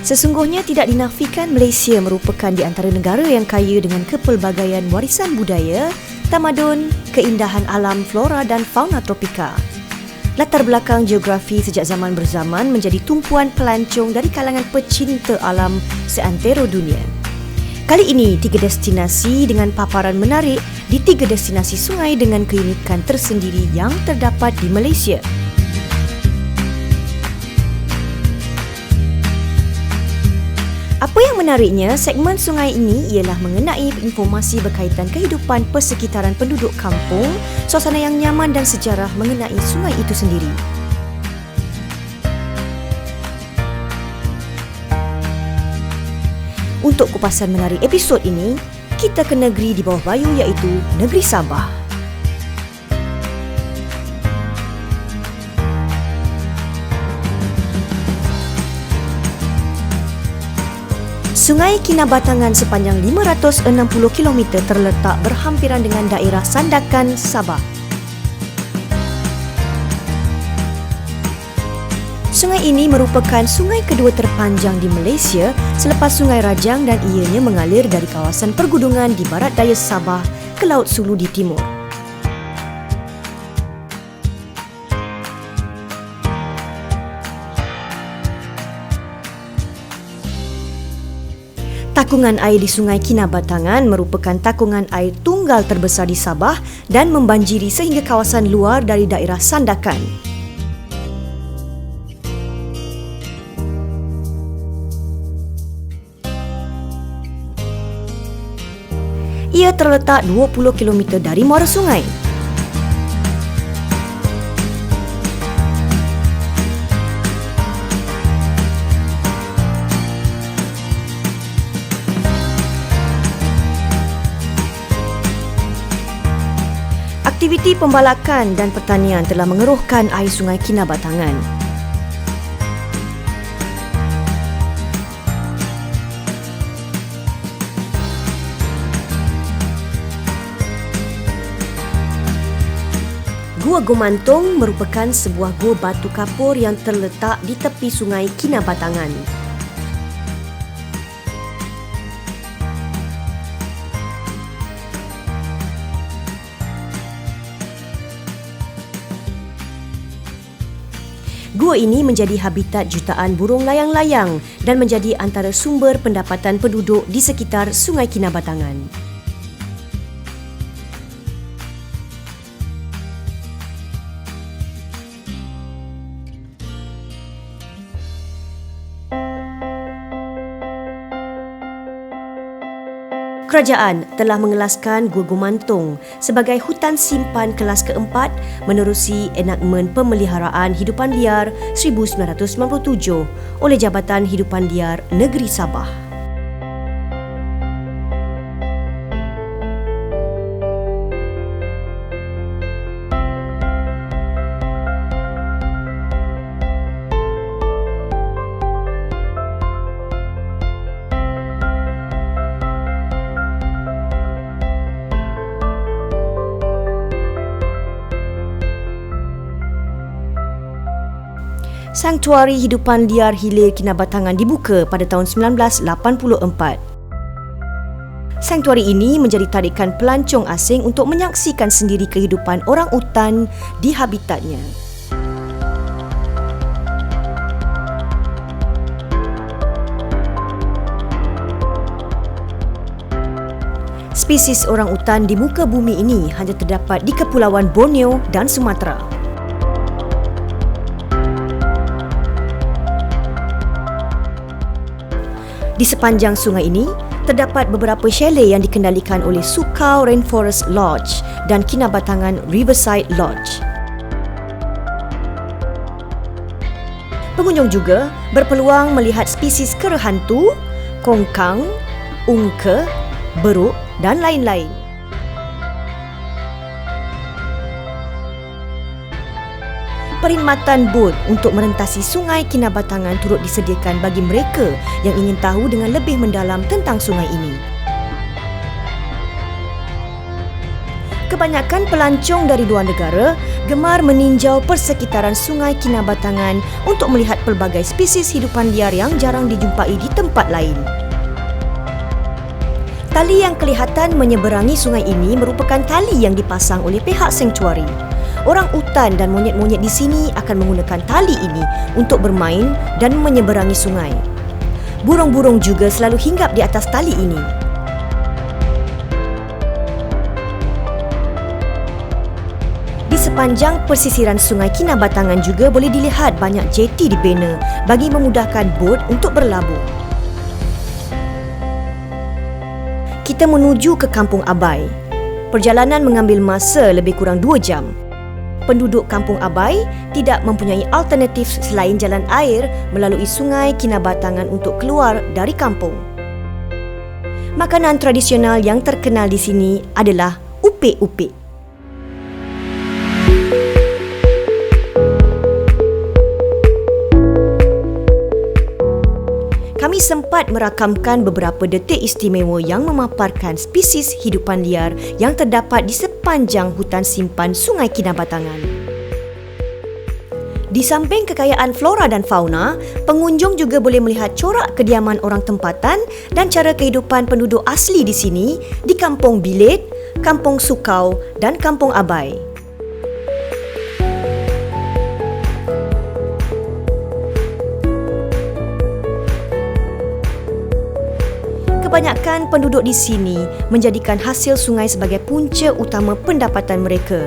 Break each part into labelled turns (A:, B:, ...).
A: Sesungguhnya tidak dinafikan Malaysia merupakan di antara negara yang kaya dengan kepelbagaian warisan budaya, tamadun, keindahan alam, flora dan fauna tropika. Latar belakang geografi sejak zaman berzaman menjadi tumpuan pelancong dari kalangan pecinta alam seantero dunia. Kali ini, 3 destinasi dengan paparan menarik di 3 destinasi sungai dengan keunikan tersendiri yang terdapat di Malaysia. Apa yang menariknya, segmen sungai ini ialah mengenai informasi berkaitan kehidupan persekitaran penduduk kampung, suasana yang nyaman dan sejarah mengenai sungai itu sendiri. Untuk kupasan menarik episod ini, kita ke negeri di bawah bayu iaitu Negeri Sabah. Sungai Kinabatangan sepanjang 560 km terletak berhampiran dengan daerah Sandakan, Sabah. Sungai ini merupakan sungai kedua terpanjang di Malaysia selepas Sungai Rajang dan ianya mengalir dari kawasan pergunungan di barat daya Sabah ke Laut Sulu di timur. Takungan air di Sungai Kinabatangan merupakan takungan air tunggal terbesar di Sabah dan membanjiri sehingga kawasan luar dari daerah Sandakan. Ia terletak 20 km dari muara sungai. Aktiviti pembalakan dan pertanian telah mengeruhkan air Sungai Kinabatangan. Gua Gomantong merupakan sebuah gua batu kapur yang terletak di tepi Sungai Kinabatangan. Gua ini menjadi habitat jutaan burung layang-layang dan menjadi antara sumber pendapatan penduduk di sekitar Sungai Kinabatangan. Kerajaan telah mengelaskan Gua Gomantong sebagai hutan simpan kelas keempat menerusi enakmen pemeliharaan hidupan liar 1997 oleh Jabatan Hidupan Liar Negeri Sabah. Sanktuari Hidupan Liar Hilir Kinabatangan dibuka pada tahun 1984. Sanktuari ini menjadi tarikan pelancong asing untuk menyaksikan sendiri kehidupan orang utan di habitatnya. Spesies orang utan di muka bumi ini hanya terdapat di Kepulauan Borneo dan Sumatera. Di sepanjang sungai ini, terdapat beberapa chalet yang dikendalikan oleh Sukau Rainforest Lodge dan Kinabatangan Riverside Lodge. Pengunjung juga berpeluang melihat spesies kera hantu, kongkang, ungka, beruk dan lain-lain. Perkhidmatan bot untuk merentasi Sungai Kinabatangan turut disediakan bagi mereka yang ingin tahu dengan lebih mendalam tentang sungai ini. Kebanyakan pelancong dari luar negara gemar meninjau persekitaran Sungai Kinabatangan untuk melihat pelbagai spesies hidupan liar yang jarang dijumpai di tempat lain. Tali yang kelihatan menyeberangi sungai ini merupakan tali yang dipasang oleh pihak sanktuari. Orang utan dan monyet-monyet di sini akan menggunakan tali ini untuk bermain dan menyeberangi sungai. Burung-burung juga selalu hinggap di atas tali ini. Di sepanjang persisiran Sungai Kinabatangan juga boleh dilihat banyak jeti dibina bagi memudahkan bot untuk berlabuh. Kita menuju ke Kampung Abai. Perjalanan mengambil masa lebih kurang 2 jam. Penduduk Kampung Abai tidak mempunyai alternatif selain jalan air melalui Sungai Kinabatangan untuk keluar dari kampung. Makanan tradisional yang terkenal di sini adalah upik-upik. Kami sempat merakamkan beberapa detik istimewa yang memaparkan spesies hidupan liar yang terdapat di sepanjang hutan simpan Sungai Kinabatangan. Di samping kekayaan flora dan fauna, pengunjung juga boleh melihat corak kediaman orang tempatan dan cara kehidupan penduduk asli di sini di Kampung Bilit, Kampung Sukau dan Kampung Abai. Kebanyakan penduduk di sini menjadikan hasil sungai sebagai punca utama pendapatan mereka.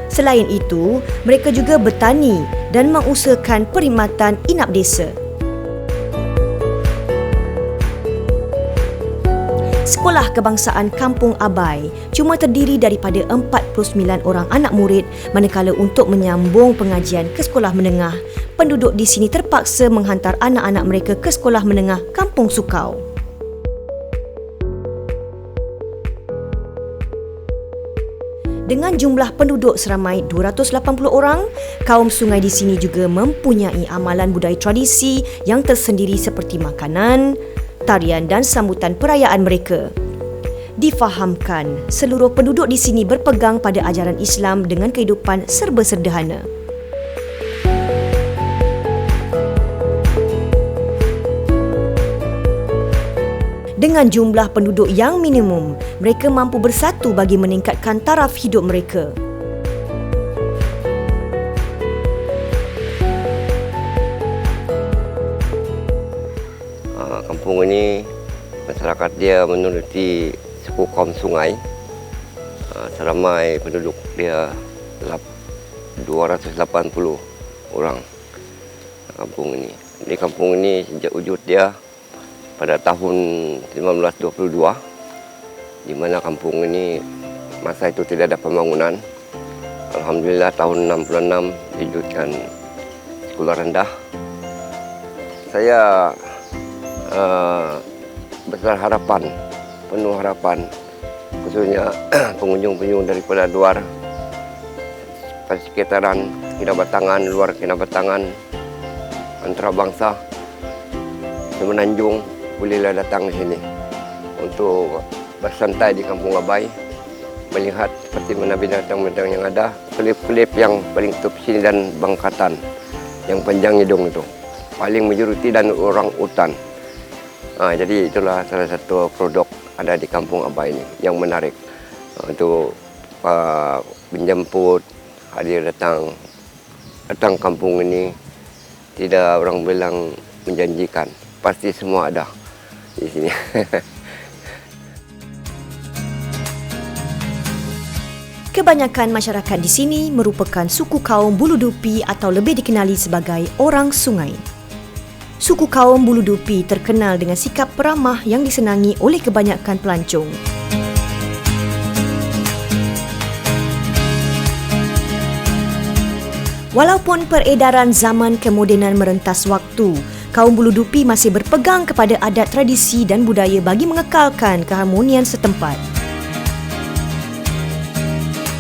A: Selain itu, mereka juga bertani dan mengusahakan perkhidmatan inap desa. Sekolah Kebangsaan Kampung Abai cuma terdiri daripada 49 orang anak murid, manakala untuk menyambung pengajian ke sekolah menengah, penduduk di sini terpaksa menghantar anak-anak mereka ke sekolah menengah Kampung Sukau. Dengan jumlah penduduk seramai 280 orang, kaum sungai di sini juga mempunyai amalan budaya tradisi yang tersendiri seperti makanan, tarian dan sambutan perayaan mereka. Difahamkan, seluruh penduduk di sini berpegang pada ajaran Islam dengan kehidupan serba sederhana. Dengan jumlah penduduk yang minimum, mereka mampu bersatu bagi meningkatkan taraf hidup mereka.
B: Kampung ini, masyarakat dia menuruti suku kaum sungai. Seramai penduduk dia 280 orang kampung ini. Di kampung ini sejak wujud dia pada tahun 1922, di mana kampung ini masa itu tidak ada pembangunan. Alhamdulillah tahun 66 diwujudkan sekolah rendah. Saya besar harapan, penuh harapan, khususnya pengunjung-pengunjung daripada luar sekitaran Kinabatangan, luar Kinabatangan, antarabangsa, Semenanjung, bolehlah datang di sini untuk bersantai di Kampung Abai, melihat seperti mana binatang-binatang yang ada, kelip-kelip yang paling top sini dan bangkatan yang panjang hidung itu, paling menjuruti dan orang utan. Jadi itulah salah satu produk ada di Kampung Abai ini yang menarik untuk menjemput, hadir datang kampung ini. Tidak orang bilang menjanjikan, pasti semua ada di sini.
A: Kebanyakan masyarakat di sini merupakan suku kaum Bulu Dupi atau lebih dikenali sebagai orang sungai. Suku kaum Bulu Dupi terkenal dengan sikap peramah yang disenangi oleh kebanyakan pelancong. Walaupun peredaran zaman kemodenan merentas waktu, kaum Bulu Dupi masih berpegang kepada adat tradisi dan budaya bagi mengekalkan keharmonian setempat.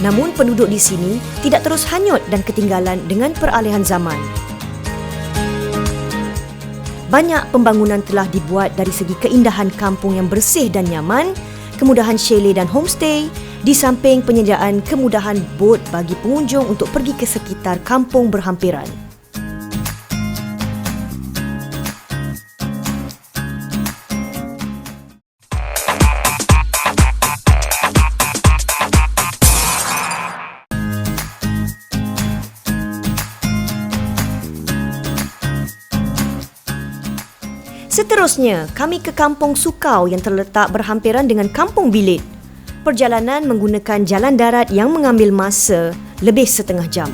A: Namun penduduk di sini tidak terus hanyut dan ketinggalan dengan peralihan zaman. Banyak pembangunan telah dibuat dari segi keindahan kampung yang bersih dan nyaman, kemudahan chalet dan homestay, Di samping penyediaan kemudahan bot bagi pengunjung untuk pergi ke sekitar kampung berhampiran. Seterusnya, kami ke Kampung Sukau yang terletak berhampiran dengan Kampung Bilit. Perjalanan menggunakan jalan darat yang mengambil masa lebih setengah jam.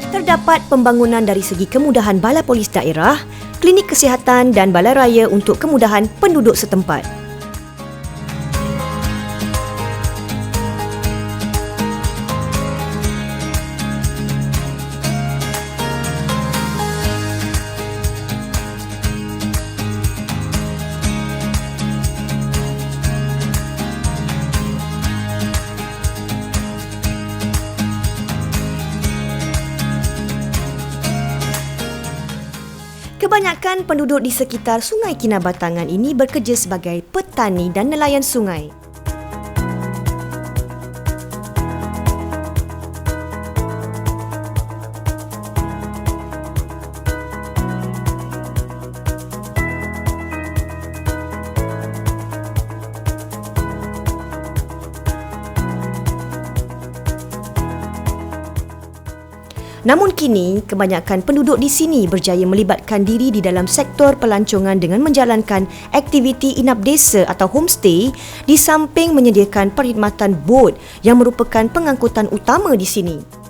A: Terdapat pembangunan dari segi kemudahan balai polis daerah, klinik kesihatan dan balai raya untuk kemudahan penduduk setempat. Kebanyakan penduduk di sekitar Sungai Kinabatangan ini bekerja sebagai petani dan nelayan sungai. Namun kini, kebanyakan penduduk di sini berjaya melibatkan diri di dalam sektor pelancongan dengan menjalankan aktiviti inap desa atau homestay di samping menyediakan perkhidmatan bot yang merupakan pengangkutan utama di sini.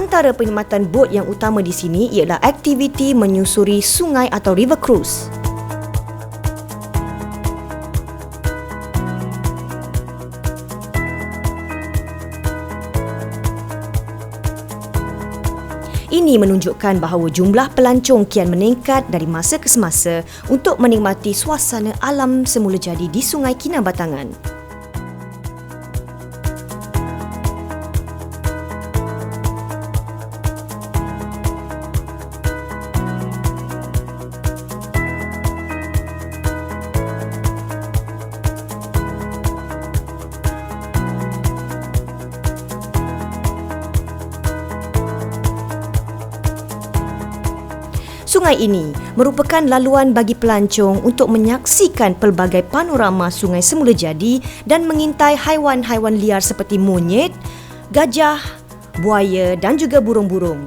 A: Antara perkhidmatan bot yang utama di sini ialah aktiviti menyusuri sungai atau river cruise. Ini menunjukkan bahawa jumlah pelancong kian meningkat dari masa ke semasa untuk menikmati suasana alam semula jadi di Sungai Kinabatangan. Sungai ini merupakan laluan bagi pelancong untuk menyaksikan pelbagai panorama sungai semula jadi dan mengintai haiwan-haiwan liar seperti monyet, gajah, buaya dan juga burung-burung.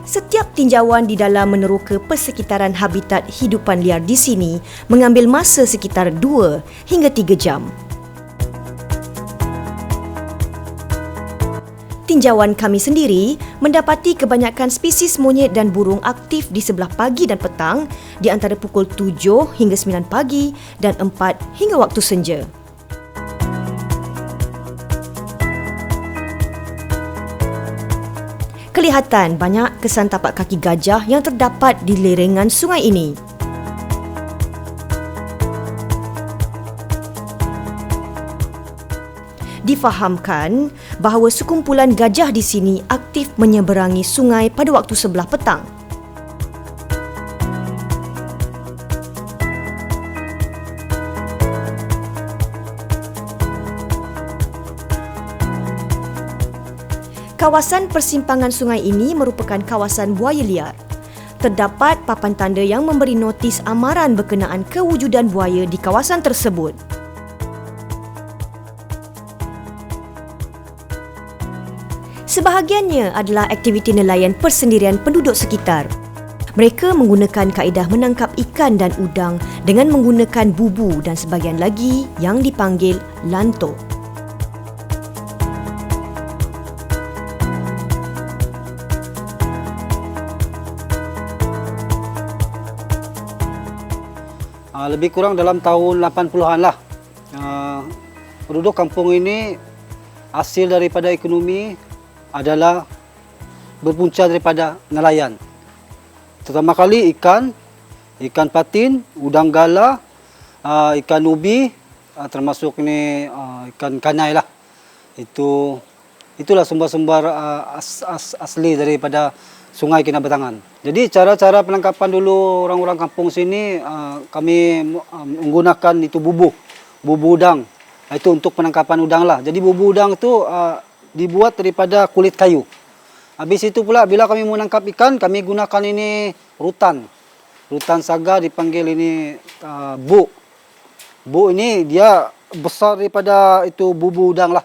A: Setiap tinjauan di dalam meneroka persekitaran habitat hidupan liar di sini mengambil masa sekitar 2 hingga 3 jam. Tinjauan kami sendiri mendapati kebanyakan spesies monyet dan burung aktif di sebelah pagi dan petang di antara pukul 7 hingga 9 pagi dan 4 hingga waktu senja. Kelihatan banyak kesan tapak kaki gajah yang terdapat di lerенgan sungai ini. Difahamkan bahawa sekumpulan gajah di sini aktif menyeberangi sungai pada waktu sebelah petang. Kawasan persimpangan sungai ini merupakan kawasan buaya liar. Terdapat papan tanda yang memberi notis amaran berkenaan kewujudan buaya di kawasan tersebut. Sebahagiannya adalah aktiviti nelayan persendirian penduduk sekitar. Mereka menggunakan kaedah menangkap ikan dan udang dengan menggunakan bubu dan sebahagian lagi yang dipanggil lanto.
C: lebih kurang dalam tahun 80-an lah. Penduduk kampung ini hasil daripada ekonomi adalah berpunca daripada nelayan. Pertama kali ikan patin, udang gala, ikan ubi, termasuk ini ikan kanai lah. Itulah sumber-sumber asli daripada Sungai Kinabatangan. Jadi cara-cara penangkapan dulu orang-orang kampung sini, kami menggunakan itu bubu udang. Itu untuk penangkapan udang lah. Jadi bubu udang itu dibuat daripada kulit kayu. Habis itu pula bila kami menangkap ikan, kami gunakan ini rutan. Rutan saga dipanggil ini bu. Bu ini dia besar daripada itu bubu udang lah.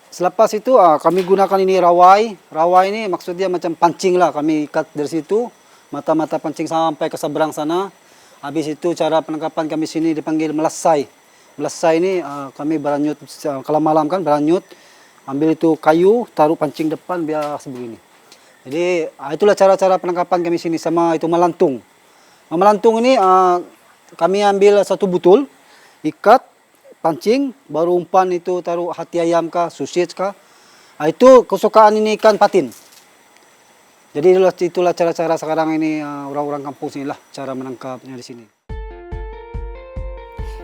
C: Selepas itu kami gunakan ini rawai. Rawai ini maksudnya macam pancing lah. Kami ikat dari situ, mata-mata pancing sampai ke seberang sana. Habis itu cara penangkapan kami sini dipanggil melasai. Melasai ini kami beranyut, kalau malam kan beranyut. Ambil itu kayu, taruh pancing depan biar sebegini. Jadi itulah cara-cara penangkapan kami sini, sama itu melantung. Melantung ini kami ambil satu butul, ikat, pancing, baru umpan itu taruh hati ayam kah, sausage kah. Itu kesukaan ini ikan patin. Jadi itulah cara-cara sekarang ini orang-orang kampung sini lah, cara menangkapnya di sini.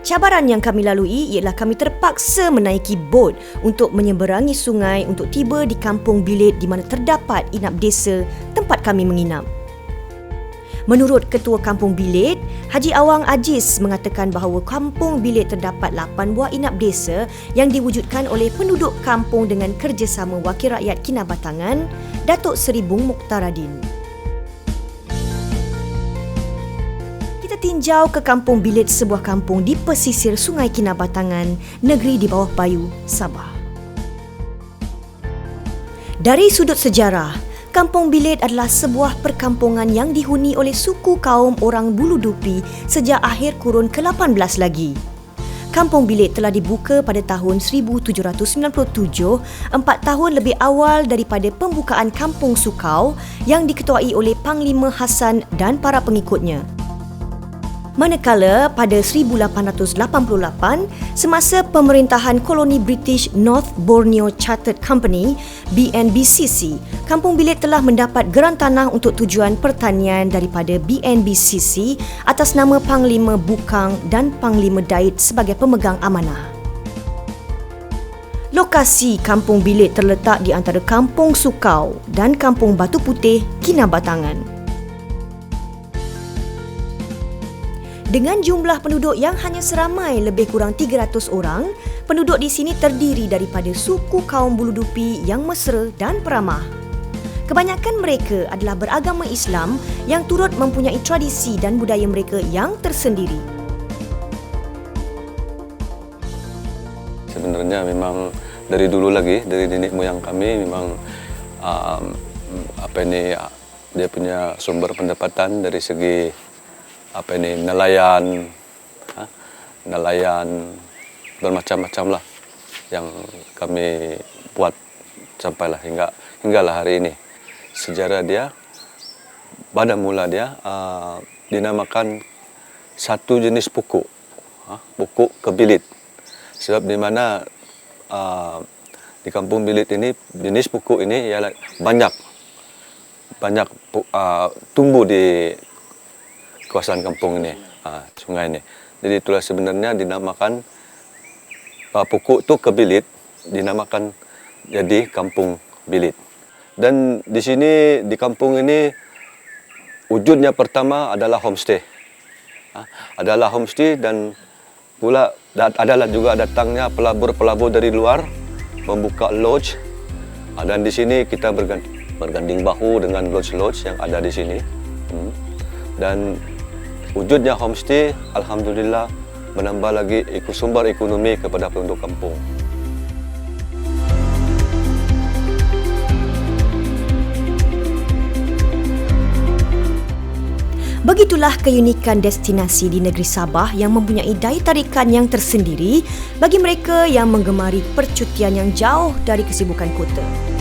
A: Cabaran yang kami lalui ialah kami terpaksa menaiki bot untuk menyeberangi sungai untuk tiba di Kampung Bilit di mana terdapat inap desa tempat kami menginap. Menurut Ketua Kampung Bilit, Haji Awang Aziz mengatakan bahawa Kampung Bilit terdapat 8 buah inap desa yang diwujudkan oleh penduduk kampung dengan kerjasama Wakil Rakyat Kinabatangan, Datuk Seri Bung Mukhtaradin. Kita tinjau ke Kampung Bilit, sebuah kampung di pesisir Sungai Kinabatangan, negeri di bawah Bayu, Sabah. Dari sudut sejarah, Kampung Bilit adalah sebuah perkampungan yang dihuni oleh suku kaum orang Bulu Dupi sejak akhir kurun ke-18 lagi. Kampung Bilit telah dibuka pada tahun 1797, 4 tahun lebih awal daripada pembukaan Kampung Sukau yang diketuai oleh Panglima Hassan dan para pengikutnya. Manakala pada 1888, semasa pemerintahan koloni British North Borneo Chartered Company (BNBCC), Kampung Bilit telah mendapat geran tanah untuk tujuan pertanian daripada BNBCC atas nama Panglima Bukang dan Panglima Dait sebagai pemegang amanah. Lokasi Kampung Bilit terletak di antara Kampung Sukau dan Kampung Batu Putih, Kinabatangan. Dengan jumlah penduduk yang hanya seramai lebih kurang 300 orang, penduduk di sini terdiri daripada suku kaum Bulu Dupi yang mesra dan peramah. Kebanyakan mereka adalah beragama Islam yang turut mempunyai tradisi dan budaya mereka yang tersendiri.
D: Sebenarnya memang dari dulu lagi, dari nenek moyang kami memang dia punya sumber pendapatan dari segi nelayan bermacam-macam lah yang kami buat sampailah hinggalah hari ini. Sejarah dia pada mula dia dinamakan satu jenis pokok, pokok kebilit. Sebab di mana di Kampung Bilit ini jenis pokok ini ialah banyak tumbuh di kawasan kampung ini, sungai ini. Jadi itulah sebenarnya dinamakan pokok itu kebilit, dinamakan jadi Kampung Bilit. Dan di sini di kampung ini wujudnya pertama adalah homestay. Adalah homestay dan pula adalah juga datangnya pelabur-pelabur dari luar membuka lodge. Dan di sini kita berganding bahu dengan lodge-lodge yang ada di sini. Dan wujudnya homestay, alhamdulillah, menambah lagi sumber ekonomi kepada penduduk kampung.
A: Begitulah keunikan destinasi di negeri Sabah yang mempunyai daya tarikan yang tersendiri bagi mereka yang menggemari percutian yang jauh dari kesibukan kota.